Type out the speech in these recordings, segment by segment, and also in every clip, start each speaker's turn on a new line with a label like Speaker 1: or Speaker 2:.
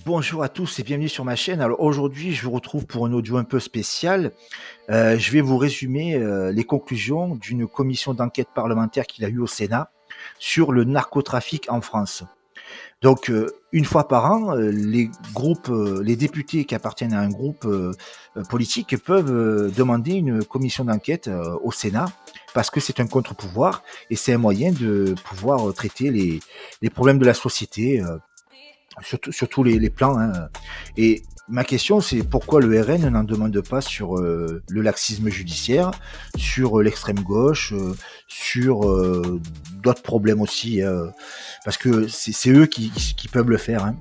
Speaker 1: Bonjour à tous et bienvenue sur ma chaîne. Alors aujourd'hui, je vous retrouve pour un audio un peu spécial. Je vais vous résumer les conclusions d'une commission d'enquête parlementaire qu'il a eu au Sénat sur le narcotrafic en France. Donc, une fois par an, les groupes, les députés qui appartiennent à un groupe politique peuvent demander une commission d'enquête au Sénat parce que c'est un contre-pouvoir et c'est un moyen de pouvoir traiter les problèmes de la société. Sur tous les plans. Hein. Et ma question, c'est pourquoi le RN n'en demande pas sur le laxisme judiciaire, sur l'extrême gauche, sur d'autres problèmes aussi, parce que c'est eux qui peuvent le faire. Hein.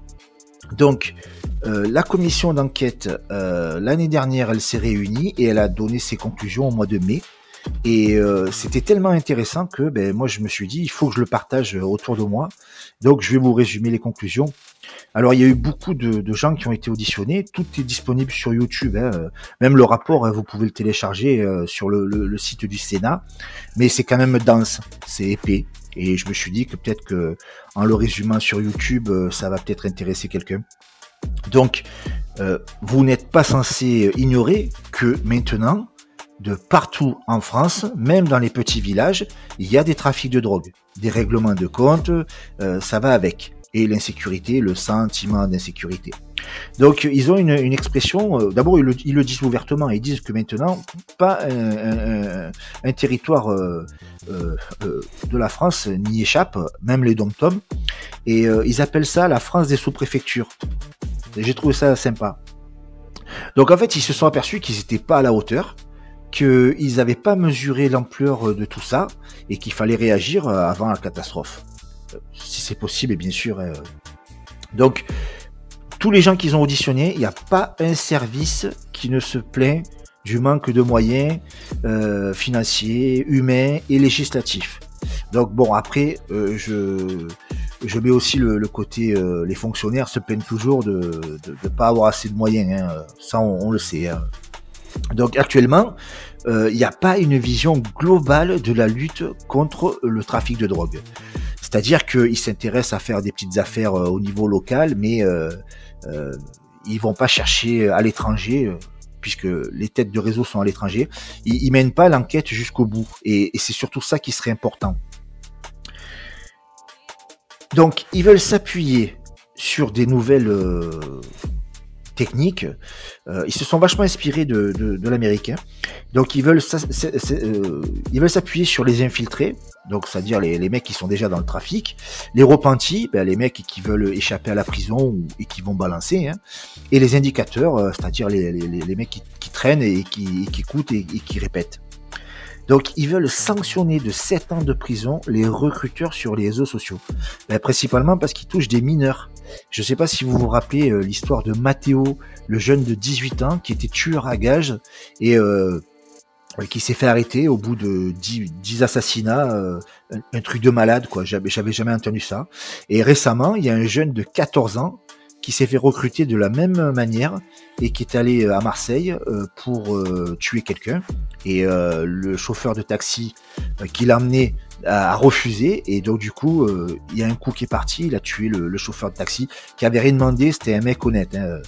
Speaker 1: Donc, la commission d'enquête, l'année dernière, elle s'est réunie et elle a donné ses conclusions au mois de mai. Et c'était tellement intéressant que moi je me suis dit il faut que je le partage autour de moi. Donc je vais vous résumer les conclusions. Alors il y a eu beaucoup de gens qui ont été auditionnés, tout est disponible sur YouTube, hein. Même le rapport vous pouvez le télécharger sur le site du Sénat, mais c'est quand même dense, c'est épais. Et je me suis dit que peut-être que en le résumant sur YouTube, ça va peut-être intéresser quelqu'un. Donc vous n'êtes pas censé ignorer que maintenant, de partout en France, même dans les petits villages, il y a des trafics de drogue, des règlements de compte, ça va avec. Et l'insécurité, le sentiment d'insécurité. Donc ils ont une expression, d'abord ils le disent ouvertement, ils disent que maintenant, pas un territoire de la France n'y échappe, même les dom-toms, et ils appellent ça la France des sous-préfectures. J'ai trouvé ça sympa. Donc en fait, ils se sont aperçus qu'ils n'étaient pas à la hauteur, qu'ils n'avaient pas mesuré l'ampleur de tout ça et qu'il fallait réagir avant la catastrophe. Si c'est possible, et bien sûr. Donc, tous les gens qu'ils ont auditionnés, il n'y a pas un service qui ne se plaint du manque de moyens financiers, humains et législatifs. Donc bon, après, je mets aussi le côté, les fonctionnaires se plaignent toujours de ne pas avoir assez de moyens. Hein. Ça, on le sait. Hein. Donc actuellement, il n'y a pas une vision globale de la lutte contre le trafic de drogue. C'est-à-dire qu'ils s'intéressent à faire des petites affaires au niveau local, mais ils vont pas chercher à l'étranger, puisque les têtes de réseau sont à l'étranger. Ils mènent pas l'enquête jusqu'au bout, et c'est surtout ça qui serait important. Donc, ils veulent s'appuyer sur des nouvelles techniques. Ils se sont vachement inspirés de l'américain. Donc ils veulent s'appuyer sur les infiltrés, donc c'est-à-dire les mecs qui sont déjà dans le trafic, les repentis, les mecs qui veulent échapper à la prison et qui vont balancer, hein, et les indicateurs, c'est-à-dire les mecs qui traînent et qui écoutent et qui répètent. Donc, ils veulent sanctionner de 7 ans de prison les recruteurs sur les réseaux sociaux. Principalement parce qu'ils touchent des mineurs. Je ne sais pas si vous vous rappelez l'histoire de Mathéo, le jeune de 18 ans qui était tueur à gages et qui s'est fait arrêter au bout de 10 assassinats, un truc de malade, quoi. J'avais jamais entendu ça. Et récemment, il y a un jeune de 14 ans qui s'est fait recruter de la même manière et qui est allé à Marseille pour tuer quelqu'un. Et le chauffeur de taxi qui l'a emmené a refusé. Et donc du coup, il y a un coup qui est parti. Il a tué le chauffeur de taxi qui avait rien demandé. C'était un mec honnête. Hein.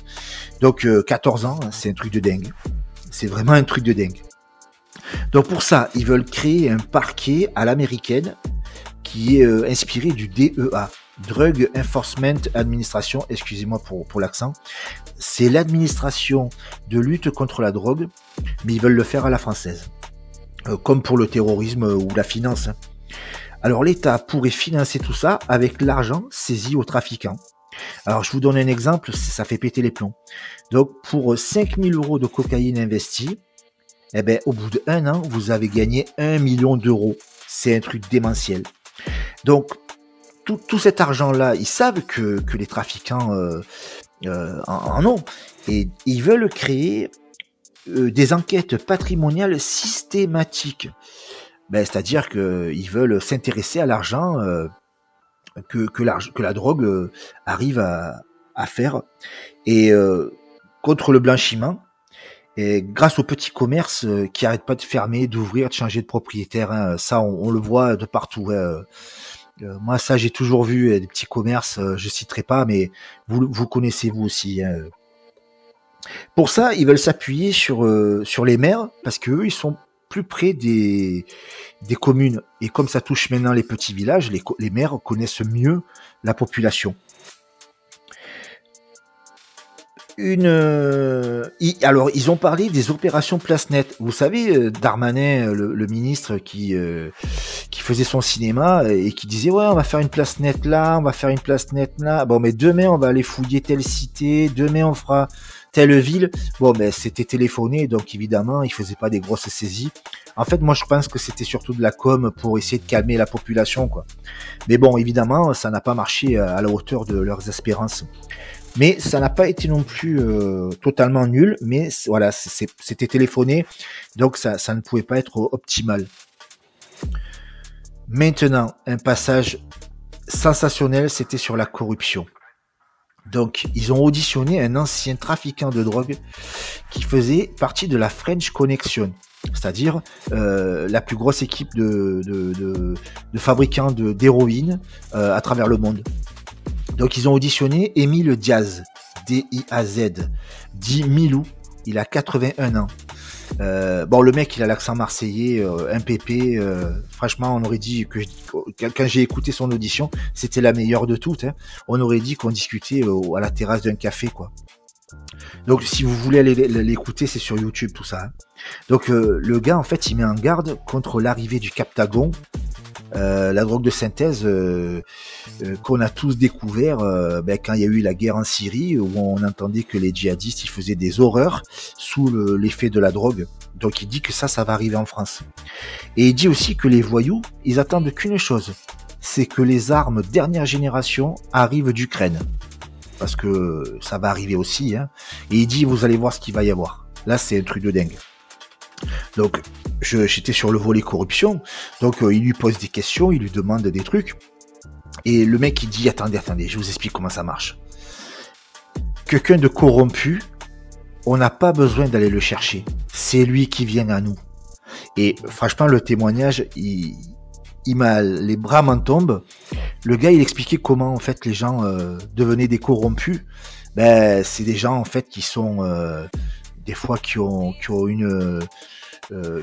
Speaker 1: Donc 14 ans, c'est un truc de dingue. C'est vraiment un truc de dingue. Donc pour ça, ils veulent créer un parquet à l'américaine qui est inspiré du DEA. Drug Enforcement Administration, excusez-moi pour l'accent, c'est l'administration de lutte contre la drogue, mais ils veulent le faire à la française, comme pour le terrorisme ou la finance. Alors l'État pourrait financer tout ça avec l'argent saisi aux trafiquants. Alors je vous donne un exemple, ça fait péter les plombs. Donc pour 5 000 € de cocaïne investie, au bout d'1 an, vous avez gagné 1 million d'euros. C'est un truc démentiel. Donc tout cet argent-là, ils savent que les trafiquants en ont. Et ils veulent créer des enquêtes patrimoniales systématiques. C'est-à-dire qu'ils veulent s'intéresser à l'argent que la drogue arrive à faire. Et contre le blanchiment, et grâce aux petits commerces qui n'arrêtent pas de fermer, d'ouvrir, de changer de propriétaire. Hein, ça, on le voit de partout. Hein. Moi, ça, j'ai toujours vu des petits commerces, je citerai pas, mais vous connaissez vous aussi. Hein. Pour ça, ils veulent s'appuyer sur les maires parce que eux, ils sont plus près des communes. Et comme ça touche maintenant les petits villages, les maires connaissent mieux la population. Alors, ils ont parlé des opérations place nette. Vous savez, Darmanin, le ministre qui faisait son cinéma et qui disait ouais, on va faire une place nette là, on va faire une place nette là. Bon, mais demain on va aller fouiller telle cité, demain on fera telle ville. Bon, mais c'était téléphoné, donc évidemment, il faisait pas des grosses saisies. En fait, moi, je pense que c'était surtout de la com pour essayer de calmer la population, quoi. Mais bon, évidemment, ça n'a pas marché à la hauteur de leurs espérances. Mais ça n'a pas été non plus totalement nul, mais voilà, c'était téléphoné, donc ça ne pouvait pas être optimal. Maintenant, un passage sensationnel, c'était sur la corruption. Donc, ils ont auditionné un ancien trafiquant de drogue qui faisait partie de la French Connection, c'est-à-dire la plus grosse équipe de fabricants d'héroïne à travers le monde. Donc ils ont auditionné Émile Diaz, D-I-A-Z, dit Milou, il a 81 ans. Bon, le mec, il a l'accent marseillais, un pépé. Franchement, on aurait dit que quand j'ai écouté son audition, c'était la meilleure de toutes. Hein. On aurait dit qu'on discutait à la terrasse d'un café, quoi. Donc, si vous voulez aller l'écouter, c'est sur YouTube, tout ça. Hein. Donc, le gars, en fait, il met en garde contre l'arrivée du Captagon, la drogue de synthèse qu'on a tous découvert quand il y a eu la guerre en Syrie, où on entendait que les djihadistes ils faisaient des horreurs sous l'effet de la drogue. Donc il dit que ça va arriver en France. Et il dit aussi que les voyous, ils attendent qu'une chose, c'est que les armes dernière génération arrivent d'Ukraine. Parce que ça va arriver aussi. Hein. Et il dit, vous allez voir ce qu'il va y avoir. Là, c'est un truc de dingue. Donc, j'étais sur le volet corruption, donc il lui pose des questions, il lui demande des trucs, et le mec il dit attendez, je vous explique comment ça marche. Quelqu'un de corrompu, on n'a pas besoin d'aller le chercher, c'est lui qui vient à nous. Et franchement, le témoignage, il m'a, les bras m'en tombent. Le gars, il expliquait comment en fait les gens devenaient des corrompus. Ben, c'est des gens en fait qui sont des fois qui ont une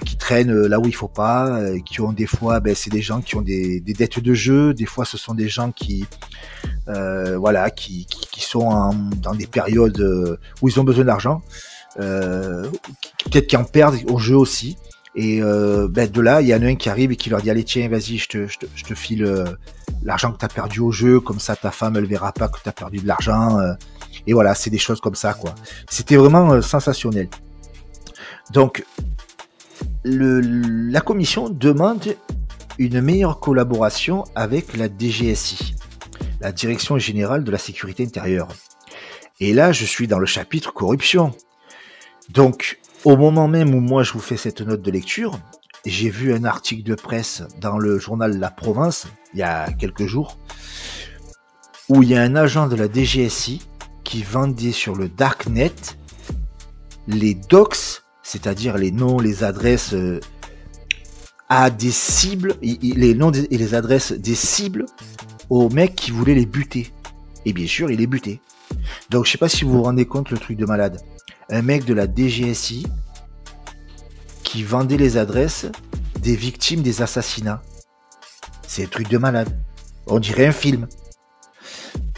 Speaker 1: qui traînent là où il faut pas, qui ont des fois, c'est des gens qui ont des dettes de jeu, des fois ce sont des gens qui qui sont dans des périodes où ils ont besoin d'argent, peut-être qu'ils en perdent au jeu aussi. Et de là, il y en a un qui arrive et qui leur dit allez tiens, vas-y, je te file l'argent que t'as perdu au jeu, comme ça ta femme elle verra pas que t'as perdu de l'argent. Et voilà, c'est des choses comme ça, quoi. C'était vraiment sensationnel. Donc, la commission demande une meilleure collaboration avec la DGSI, la Direction Générale de la Sécurité Intérieure. Et là, je suis dans le chapitre corruption. Donc, au moment même où moi je vous fais cette note de lecture, j'ai vu un article de presse dans le journal La Provence, il y a quelques jours, où il y a un agent de la DGSI qui vendait sur le Darknet les docs, c'est-à-dire les noms, les adresses à des cibles, les noms et les adresses des cibles aux mecs qui voulaient les buter. Et bien sûr, il les butait. Donc je sais pas si vous vous rendez compte le truc de malade. Un mec de la DGSI qui vendait les adresses des victimes des assassinats. C'est un truc de malade. On dirait un film.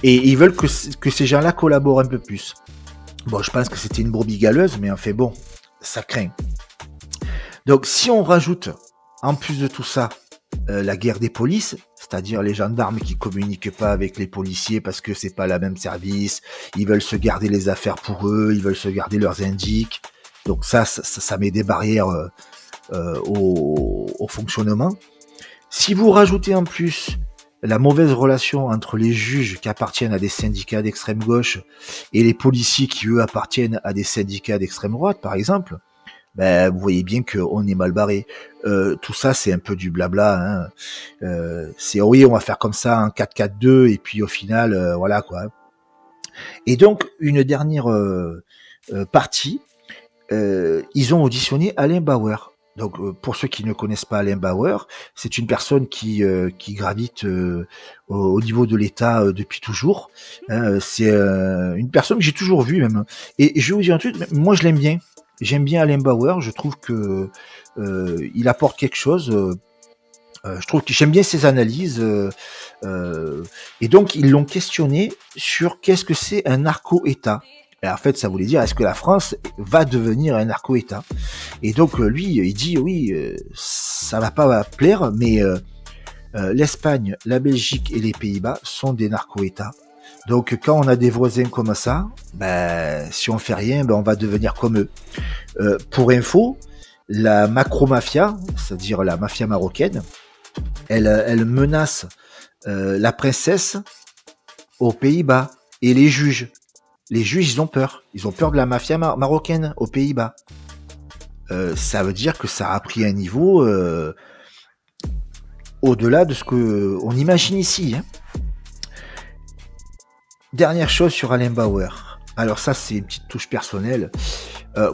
Speaker 1: Et ils veulent que ces gens-là collaborent un peu plus. Bon, je pense que c'était une brebis galeuse, mais en fait, bon, ça craint. Donc, si on rajoute, en plus de tout ça, la guerre des polices, c'est-à-dire les gendarmes qui communiquent pas avec les policiers parce que c'est pas la même service, ils veulent se garder les affaires pour eux, ils veulent se garder leurs indices. Donc ça met des barrières au fonctionnement. Si vous rajoutez en plus la mauvaise relation entre les juges qui appartiennent à des syndicats d'extrême gauche et les policiers qui eux appartiennent à des syndicats d'extrême droite, par exemple, vous voyez bien qu'on est mal barré. Tout ça, c'est un peu du blabla. Hein. C'est oui, on va faire comme ça en 4-4-2 et puis au final, voilà quoi. Et donc une dernière partie, ils ont auditionné Alain Bauer. Donc, pour ceux qui ne connaissent pas Alain Bauer, c'est une personne qui gravite au niveau de l'État depuis toujours. C'est une personne que j'ai toujours vue même. Et je vais vous dire un truc, moi je l'aime bien. J'aime bien Alain Bauer. Je trouve que il apporte quelque chose. Je trouve que j'aime bien ses analyses. Et donc ils l'ont questionné sur qu'est-ce que c'est un narco-État. Et en fait, ça voulait dire, est-ce que la France va devenir un narco-État? Et donc, lui, il dit, oui, ça va pas plaire, mais l'Espagne, la Belgique et les Pays-Bas sont des narco-États. Donc, quand on a des voisins comme ça, ben, si on fait rien, ben, on va devenir comme eux. Pour info, la macro-mafia, c'est-à-dire la mafia marocaine, elle menace la princesse aux Pays-Bas et les juges. Les juges, ils ont peur. Ils ont peur de la mafia marocaine aux Pays-Bas. Ça veut dire que ça a pris un niveau au-delà de ce qu'on imagine ici. Hein. Dernière chose sur Alain Bauer. Alors ça, c'est une petite touche personnelle.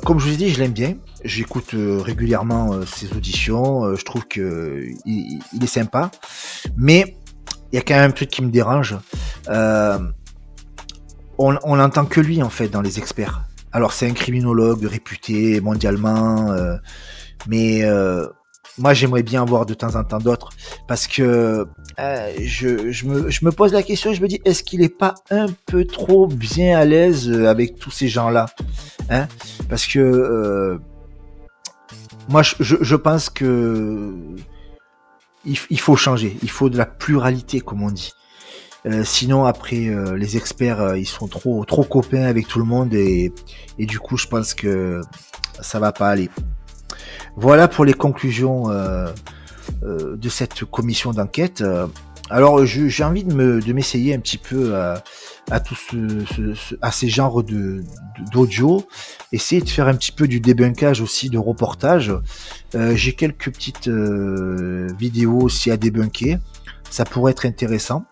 Speaker 1: Comme je vous ai dit, je l'aime bien. J'écoute régulièrement ses auditions. Je trouve que il est sympa. Mais il y a quand même un truc qui me dérange. On n'entend que lui en fait dans les experts. Alors c'est un criminologue réputé mondialement, mais moi j'aimerais bien en voir de temps en temps d'autres parce que je me pose la question, je me dis est-ce qu'il est pas un peu trop bien à l'aise avec tous ces gens-là, hein? Parce que moi je pense que il faut changer, il faut de la pluralité comme on dit. Sinon après les experts ils sont trop copains avec tout le monde et du coup je pense que ça va pas aller. Voilà pour les conclusions de cette commission d'enquête. Alors j'ai envie de m'essayer un petit peu à tout à ces genres d'audio, essayer de faire un petit peu du débunkage aussi, de reportage. J'ai quelques petites vidéos aussi à débunker, ça pourrait être intéressant.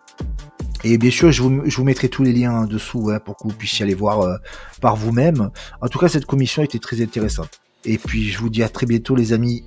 Speaker 1: Et bien sûr, je vous mettrai tous les liens en dessous pour que vous puissiez aller voir par vous-même. En tout cas, cette commission était très intéressante. Et puis, je vous dis à très bientôt, les amis.